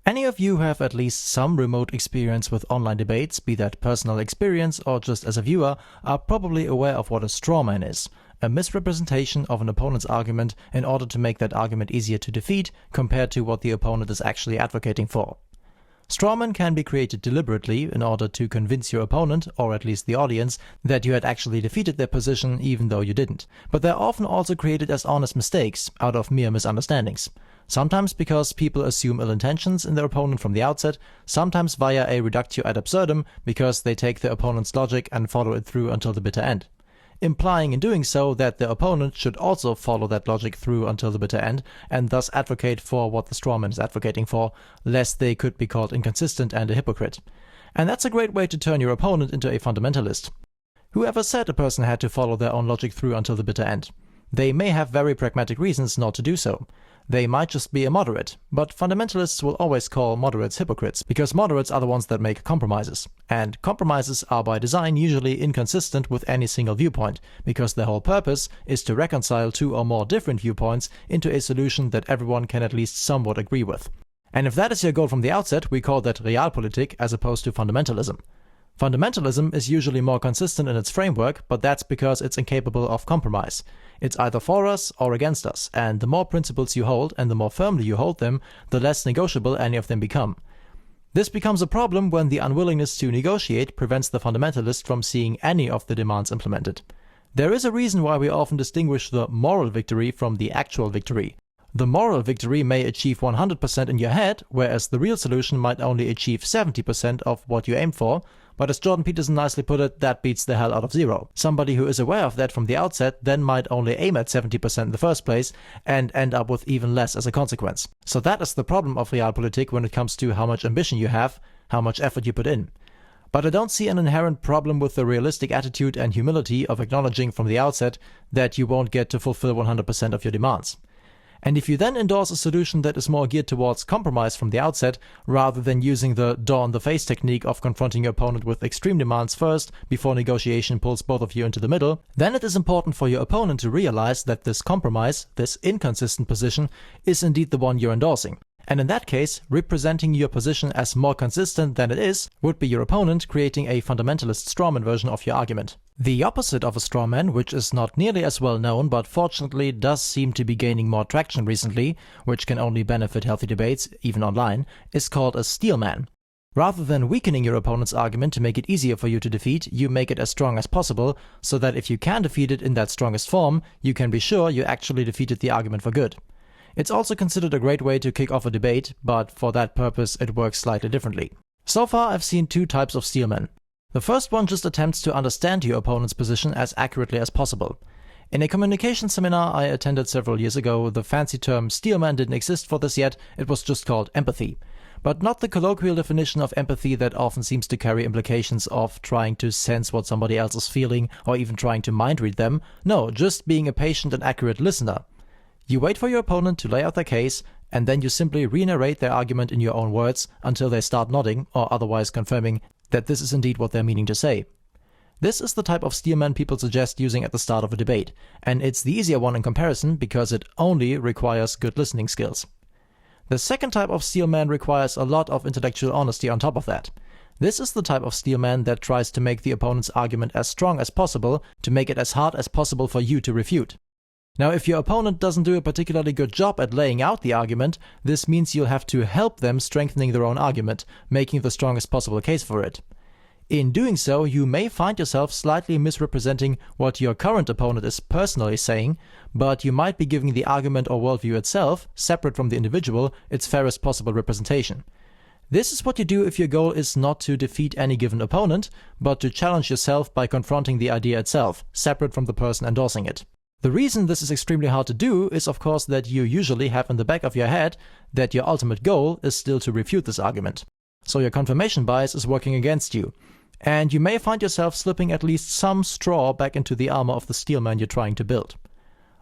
Any of you who have at least some remote experience with online debates, be that personal experience or just as a viewer, are probably aware of what a straw man is. A misrepresentation of an opponent's argument in order to make that argument easier to defeat compared to what the opponent is actually advocating for. Strawmen can be created deliberately in order to convince your opponent, or at least the audience, that you had actually defeated their position even though you didn't. But they're often also created as honest mistakes, out of mere misunderstandings. Sometimes because people assume ill intentions in their opponent from the outset, sometimes via a reductio ad absurdum because they take their opponent's logic and follow it through until the bitter end, implying in doing so that their opponent should also follow that logic through until the bitter end, and thus advocate for what the strawman is advocating for, lest they could be called inconsistent and a hypocrite. And that's a great way to turn your opponent into a fundamentalist. Whoever said a person had to follow their own logic through until the bitter end? They may have very pragmatic reasons not to do so. They might just be a moderate, but fundamentalists will always call moderates hypocrites, because moderates are the ones that make compromises. And compromises are by design usually inconsistent with any single viewpoint, because their whole purpose is to reconcile two or more different viewpoints into a solution that everyone can at least somewhat agree with. And if that is your goal from the outset, we call that realpolitik as opposed to fundamentalism. Fundamentalism is usually more consistent in its framework, but that's because it's incapable of compromise. It's either for us or against us, and the more principles you hold and the more firmly you hold them, the less negotiable any of them become. This becomes a problem when the unwillingness to negotiate prevents the fundamentalist from seeing any of the demands implemented. There is a reason why we often distinguish the moral victory from the actual victory. The moral victory may achieve 100% in your head, whereas the real solution might only achieve 70% of what you aimed for, but as Jordan Peterson nicely put it, that beats the hell out of zero. Somebody who is aware of that from the outset then might only aim at 70% in the first place and end up with even less as a consequence. So that is the problem of realpolitik when it comes to how much ambition you have, how much effort you put in. But I don't see an inherent problem with the realistic attitude and humility of acknowledging from the outset that you won't get to fulfill 100% of your demands. And if you then endorse a solution that is more geared towards compromise from the outset, rather than using the door-on-the-face technique of confronting your opponent with extreme demands first, before negotiation pulls both of you into the middle, then it is important for your opponent to realize that this compromise, this inconsistent position, is indeed the one you're endorsing. And in that case, representing your position as more consistent than it is would be your opponent creating a fundamentalist strawman version of your argument. The opposite of a strawman, which is not nearly as well known but fortunately does seem to be gaining more traction recently, which can only benefit healthy debates, even online, is called a steelman. Rather than weakening your opponent's argument to make it easier for you to defeat, you make it as strong as possible, so that if you can defeat it in that strongest form, you can be sure you actually defeated the argument for good. It's also considered a great way to kick off a debate, but for that purpose it works slightly differently. So far I've seen two types of steelmen. The first one just attempts to understand your opponent's position as accurately as possible. In a communication seminar I attended several years ago, the fancy term steelman didn't exist for this yet, it was just called empathy. But not the colloquial definition of empathy that often seems to carry implications of trying to sense what somebody else is feeling or even trying to mind read them. No, just being a patient and accurate listener. You wait for your opponent to lay out their case, and then you simply re-narrate their argument in your own words until they start nodding or otherwise confirming that this is indeed what they're meaning to say. This is the type of steelman people suggest using at the start of a debate, and it's the easier one in comparison because it only requires good listening skills. The second type of steelman requires a lot of intellectual honesty on top of that. This is the type of steelman that tries to make the opponent's argument as strong as possible to make it as hard as possible for you to refute. Now, if your opponent doesn't do a particularly good job at laying out the argument, this means you'll have to help them strengthening their own argument, making the strongest possible case for it. In doing so, you may find yourself slightly misrepresenting what your current opponent is personally saying, but you might be giving the argument or worldview itself, separate from the individual, its fairest possible representation. This is what you do if your goal is not to defeat any given opponent, but to challenge yourself by confronting the idea itself, separate from the person endorsing it. The reason this is extremely hard to do is of course that you usually have in the back of your head that your ultimate goal is still to refute this argument. So your confirmation bias is working against you, and you may find yourself slipping at least some straw back into the armor of the steelman you're trying to build.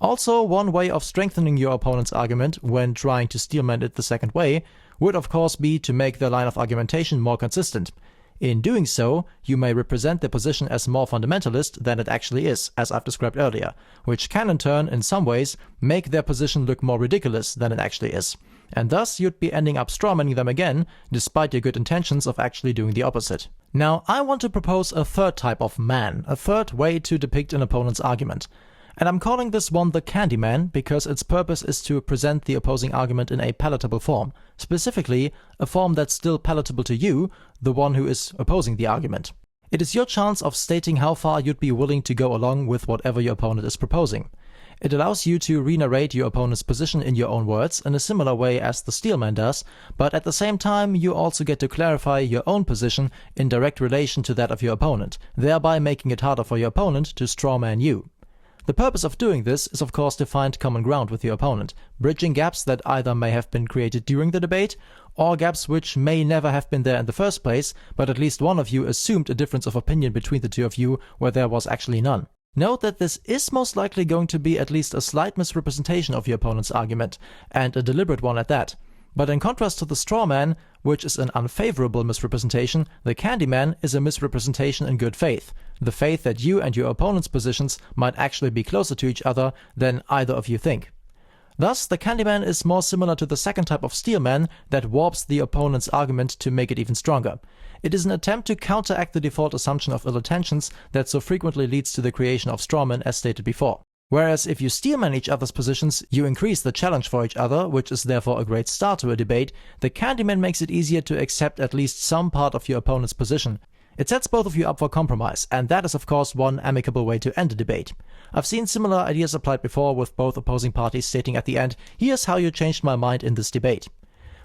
Also, one way of strengthening your opponent's argument when trying to steelman it the second way would of course be to make their line of argumentation more consistent. In doing so, you may represent their position as more fundamentalist than it actually is, as I've described earlier, which can in turn, in some ways, make their position look more ridiculous than it actually is. and thus you'd be ending up strawmanning them again, despite your good intentions of actually doing the opposite. Now, I want to propose a third type of man, a third way to depict an opponent's argument. And I'm calling this one the Candyman because its purpose is to present the opposing argument in a palatable form, specifically a form that's still palatable to you, the one who is opposing the argument. It is your chance of stating how far you'd be willing to go along with whatever your opponent is proposing. It allows you to re-narrate your opponent's position in your own words in a similar way as the Steelman does, but at the same time you also get to clarify your own position in direct relation to that of your opponent, thereby making it harder for your opponent to strawman you. The purpose of doing this is of course to find common ground with your opponent, bridging gaps that either may have been created during the debate, or gaps which may never have been there in the first place, but at least one of you assumed a difference of opinion between the two of you where there was actually none. Note that this is most likely going to be at least a slight misrepresentation of your opponent's argument, and a deliberate one at that. But in contrast to the straw man, which is an unfavorable misrepresentation, the Candyman is a misrepresentation in good faith, the faith that you and your opponent's positions might actually be closer to each other than either of you think. Thus, the Candyman is more similar to the second type of Steelman that warps the opponent's argument to make it even stronger. It is an attempt to counteract the default assumption of ill intentions that so frequently leads to the creation of strawmen as stated before. Whereas if you steelman each other's positions, you increase the challenge for each other, which is therefore a great start to a debate, the Candyman makes it easier to accept at least some part of your opponent's position. It sets both of you up for compromise, and that is of course one amicable way to end a debate. I've seen similar ideas applied before, with both opposing parties stating at the end, "Here's how you changed my mind in this debate."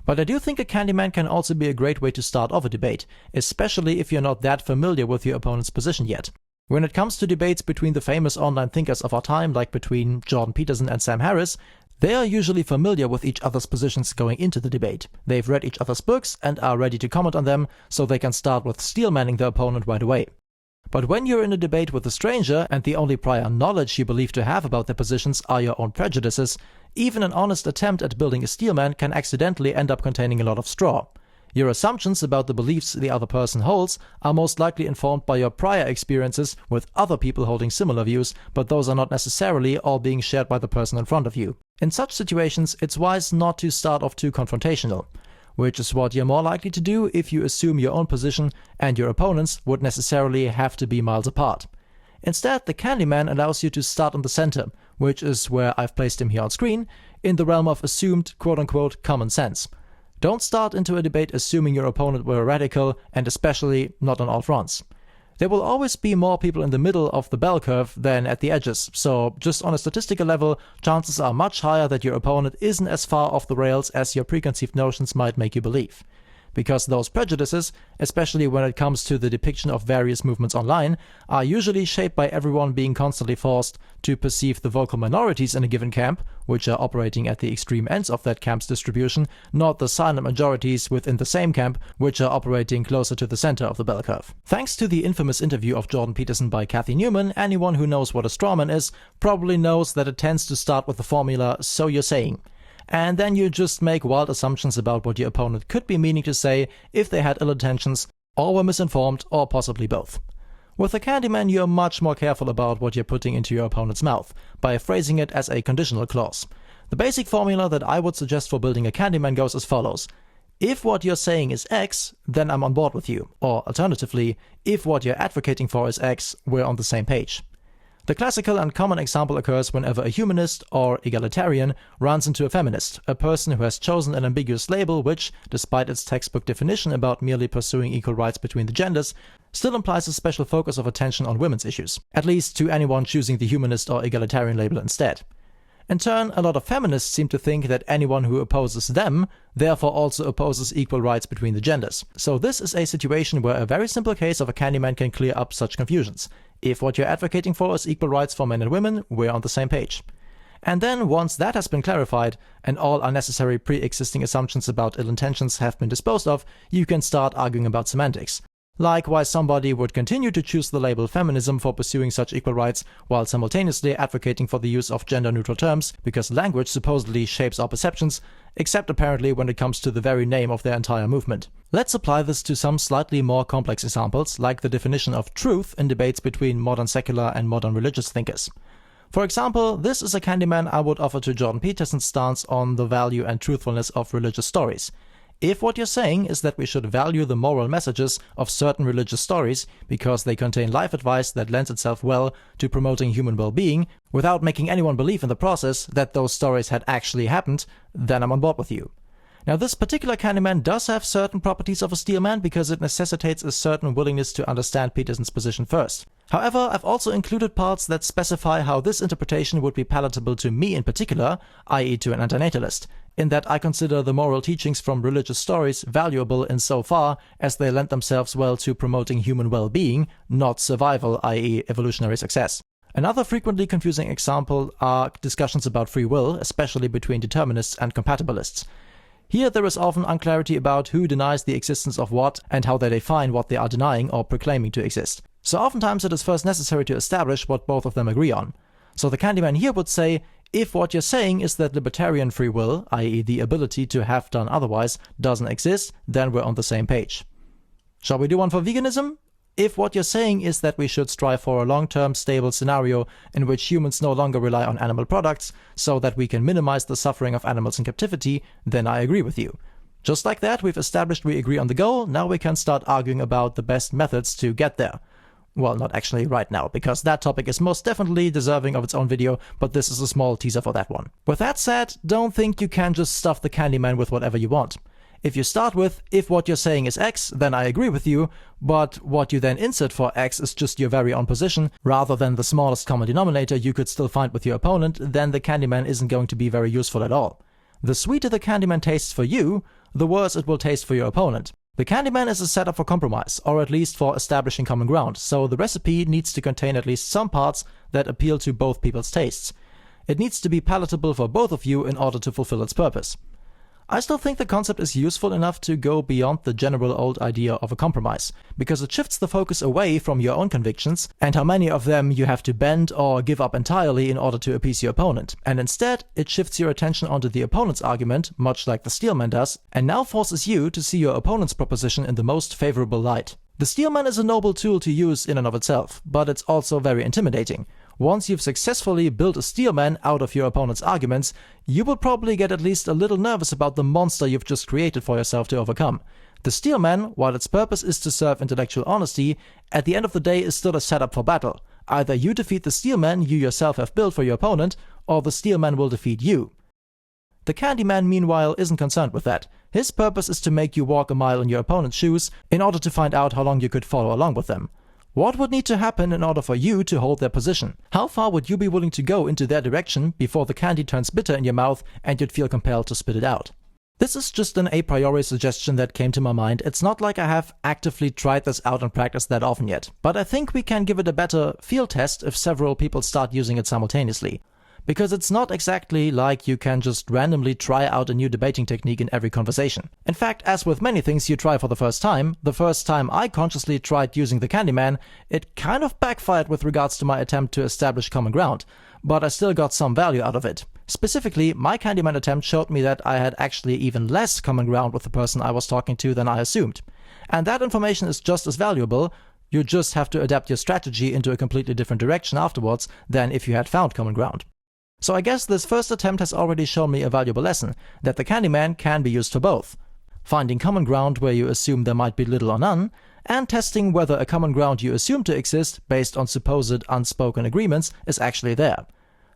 But I do think a Candyman can also be a great way to start off a debate, especially if you're not that familiar with your opponent's position yet. When it comes to debates between the famous online thinkers of our time, like between Jordan Peterson and Sam Harris, they are usually familiar with each other's positions going into the debate. They've read each other's books and are ready to comment on them, so they can start with steelmanning their opponent right away. But when you're in a debate with a stranger and the only prior knowledge you believe to have about their positions are your own prejudices, even an honest attempt at building a steelman can accidentally end up containing a lot of straw. Your assumptions about the beliefs the other person holds are most likely informed by your prior experiences with other people holding similar views, but those are not necessarily all being shared by the person in front of you. In such situations, it's wise not to start off too confrontational, which is what you're more likely to do if you assume your own position and your opponents would necessarily have to be miles apart. Instead, the Candyman allows you to start in the center, which is where I've placed him here on screen, in the realm of assumed quote-unquote common sense. Don't start into a debate assuming your opponent were a radical, and especially not on all fronts. There will always be more people in the middle of the bell curve than at the edges, so just on a statistical level, chances are much higher that your opponent isn't as far off the rails as your preconceived notions might make you believe. Because those prejudices, especially when it comes to the depiction of various movements online, are usually shaped by everyone being constantly forced to perceive the vocal minorities in a given camp, which are operating at the extreme ends of that camp's distribution, not the silent majorities within the same camp, which are operating closer to the center of the bell curve. Thanks to the infamous interview of Jordan Peterson by Cathy Newman, anyone who knows what a strawman is probably knows that it tends to start with the formula, "so you're saying." And then you just make wild assumptions about what your opponent could be meaning to say if they had ill intentions, or were misinformed, or possibly both. With the Candyman, you're much more careful about what you're putting into your opponent's mouth, by phrasing it as a conditional clause. The basic formula that I would suggest for building a Candyman goes as follows. If what you're saying is X, then I'm on board with you. Or alternatively, if what you're advocating for is X, we're on the same page. The classical and common example occurs whenever a humanist or egalitarian runs into a feminist, a person who has chosen an ambiguous label which, despite its textbook definition about merely pursuing equal rights between the genders, still implies a special focus of attention on women's issues, at least to anyone choosing the humanist or egalitarian label instead. In turn, a lot of feminists seem to think that anyone who opposes them therefore also opposes equal rights between the genders. So this is a situation where a very simple case of a Candyman can clear up such confusions. If what you're advocating for is equal rights for men and women, we're on the same page. And then, once that has been clarified, and all unnecessary pre-existing assumptions about ill intentions have been disposed of, you can start arguing about semantics. Like why somebody would continue to choose the label feminism for pursuing such equal rights, while simultaneously advocating for the use of gender-neutral terms, because language supposedly shapes our perceptions, except apparently when it comes to the very name of their entire movement. Let's apply this to some slightly more complex examples, like the definition of truth in debates between modern secular and modern religious thinkers. For example, this is a Candyman I would offer to Jordan Peterson's stance on the value and truthfulness of religious stories. If what you're saying is that we should value the moral messages of certain religious stories because they contain life advice that lends itself well to promoting human well-being, without making anyone believe in the process that those stories had actually happened, then I'm on board with you. Now, this particular Candyman does have certain properties of a Steelman because it necessitates a certain willingness to understand Peterson's position first. However, I've also included parts that specify how this interpretation would be palatable to me in particular, i.e. to an antinatalist, in that I consider the moral teachings from religious stories valuable insofar as they lend themselves well to promoting human well-being, not survival, i.e. evolutionary success. Another frequently confusing example are discussions about free will, especially between determinists and compatibilists. Here there is often unclarity about who denies the existence of what and how they define what they are denying or proclaiming to exist. So oftentimes it is first necessary to establish what both of them agree on. So the Candyman here would say, if what you're saying is that libertarian free will, i.e. the ability to have done otherwise, doesn't exist, then we're on the same page. Shall we do one for veganism? If what you're saying is that we should strive for a long-term stable scenario in which humans no longer rely on animal products so that we can minimize the suffering of animals in captivity, then I agree with you. Just like that, we've established we agree on the goal, now we can start arguing about the best methods to get there. Well, not actually right now, because that topic is most definitely deserving of its own video, but this is a small teaser for that one. With that said, don't think you can just stuff the Candyman with whatever you want. If you start with, if what you're saying is X, then I agree with you, but what you then insert for X is just your very own position, rather than the smallest common denominator you could still find with your opponent, then the Candyman isn't going to be very useful at all. The sweeter the Candyman tastes for you, the worse it will taste for your opponent. The Candyman is a setup for compromise, or at least for establishing common ground, so the recipe needs to contain at least some parts that appeal to both people's tastes. It needs to be palatable for both of you in order to fulfill its purpose. I still think the concept is useful enough to go beyond the general old idea of a compromise, because it shifts the focus away from your own convictions and how many of them you have to bend or give up entirely in order to appease your opponent, and instead it shifts your attention onto the opponent's argument, much like the Steelman does, and now forces you to see your opponent's proposition in the most favorable light. The Steelman is a noble tool to use in and of itself, but it's also very intimidating. Once you've successfully built a Steelman out of your opponent's arguments, you will probably get at least a little nervous about the monster you've just created for yourself to overcome. The Steelman, while its purpose is to serve intellectual honesty, at the end of the day is still a setup for battle. Either you defeat the Steelman you yourself have built for your opponent, or the Steelman will defeat you. The Candyman, meanwhile, isn't concerned with that. His purpose is to make you walk a mile in your opponent's shoes in order to find out how long you could follow along with them. What would need to happen in order for you to hold their position? How far would you be willing to go into their direction before the candy turns bitter in your mouth and you'd feel compelled to spit it out? This is just an a priori suggestion that came to my mind. It's not like I have actively tried this out in practice that often yet, but I think we can give it a better field test if several people start using it simultaneously. Because it's not exactly like you can just randomly try out a new debating technique in every conversation. In fact, as with many things you try for the first time I consciously tried using the Candyman, it kind of backfired with regards to my attempt to establish common ground, but I still got some value out of it. Specifically, my Candyman attempt showed me that I had actually even less common ground with the person I was talking to than I assumed. And that information is just as valuable. You just have to adapt your strategy into a completely different direction afterwards than if you had found common ground. So I guess this first attempt has already shown me a valuable lesson, that the Candyman can be used for both. Finding common ground where you assume there might be little or none, and testing whether a common ground you assume to exist based on supposed unspoken agreements is actually there.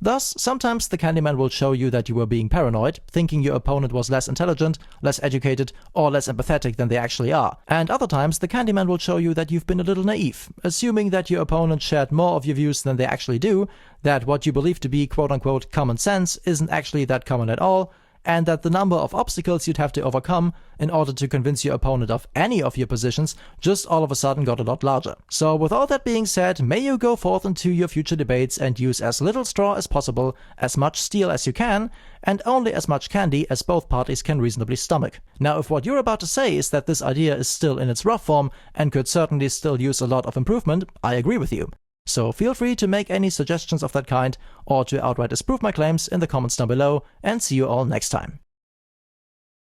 Thus, sometimes the Candyman will show you that you were being paranoid, thinking your opponent was less intelligent, less educated, or less empathetic than they actually are. And other times, the Candyman will show you that you've been a little naive, assuming that your opponent shared more of your views than they actually do, that what you believe to be quote-unquote common sense isn't actually that common at all, and that the number of obstacles you'd have to overcome in order to convince your opponent of any of your positions just all of a sudden got a lot larger. So with all that being said, may you go forth into your future debates and use as little straw as possible, as much steel as you can, and only as much candy as both parties can reasonably stomach. Now, if what you're about to say is that this idea is still in its rough form and could certainly still use a lot of improvement, I agree with you. So feel free to make any suggestions of that kind, or to outright disprove my claims in the comments down below, and see you all next time.